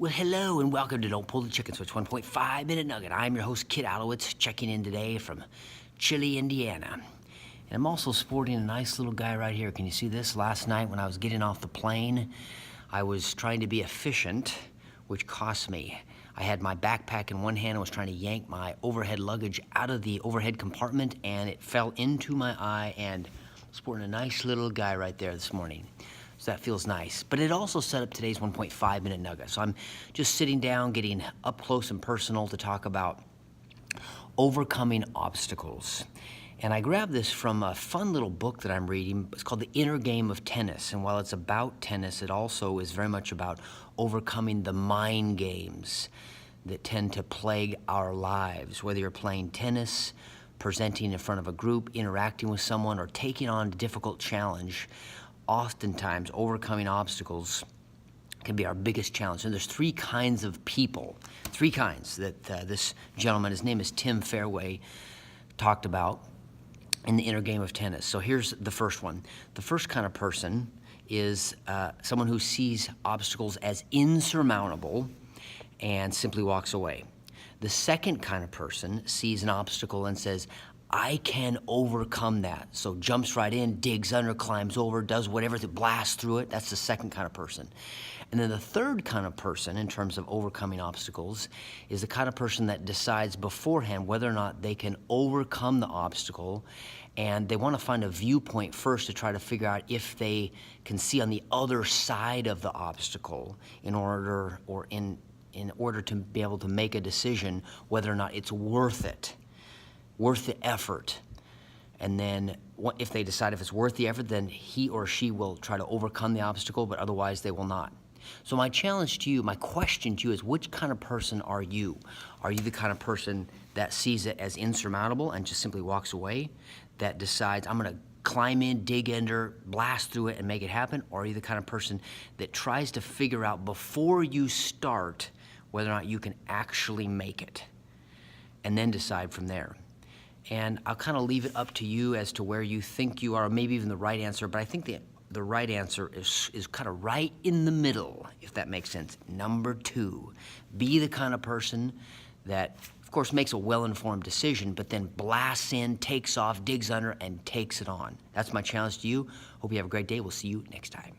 Well, hello and welcome to Don't Pull the Chicken Switch 1.5 Minute Nugget. I'm your host, Kid Alowitz, checking in today from Chile, Indiana. And I'm also sporting a nice little guy right here. Can you see this? Last night when I was getting off the plane, I was trying to be efficient, which cost me. I had my backpack in one hand. I was trying to yank my overhead luggage out of the overhead compartment, and it fell into my eye, and sporting a nice little guy right there this morning. So that feels nice. But it also set up today's 1.5 minute nugget. So I'm just sitting down, getting up close and personal to talk about overcoming obstacles. And I grabbed this from a fun little book that I'm reading. It's called The Inner Game of Tennis. And while it's about tennis, it also is very much about overcoming the mind games that tend to plague our lives. Whether you're playing tennis, presenting in front of a group, interacting with someone, or taking on a difficult challenge, oftentimes overcoming obstacles can be our biggest challenge. And there's three kinds of people, that this gentleman, his name is Tim Gallwey, talked about in The Inner Game of Tennis. So here's the first one. The first kind of person is someone who sees obstacles as insurmountable and simply walks away. The second kind of person sees an obstacle and says, I can overcome that. So jumps right in, digs under, climbs over, does whatever to blast through it. That's the second kind of person. And then the third kind of person in terms of overcoming obstacles is the kind of person that decides beforehand whether or not they can overcome the obstacle, and they want to find a viewpoint first to try to figure out if they can see on the other side of the obstacle in order to be able to make a decision whether or not it's worth it. Worth the effort. And then if they decide if it's worth the effort, then he or she will try to overcome the obstacle, but otherwise they will not. So my challenge to you, my question to you is, which kind of person are you? Are you the kind of person that sees it as insurmountable and just simply walks away, that decides I'm going to climb in, dig under, blast through it and make it happen? Or are you the kind of person that tries to figure out before you start whether or not you can actually make it, and then decide from there? And I'll kind of leave it up to you as to where you think you are, maybe even the right answer, but I think the right answer is kind of right in the middle, if that makes sense. Number 2, be the kind of person that, of course, makes a well-informed decision, but then blasts in, takes off, digs under, and takes it on. That's my challenge to you. Hope you have a great day. We'll see you next time.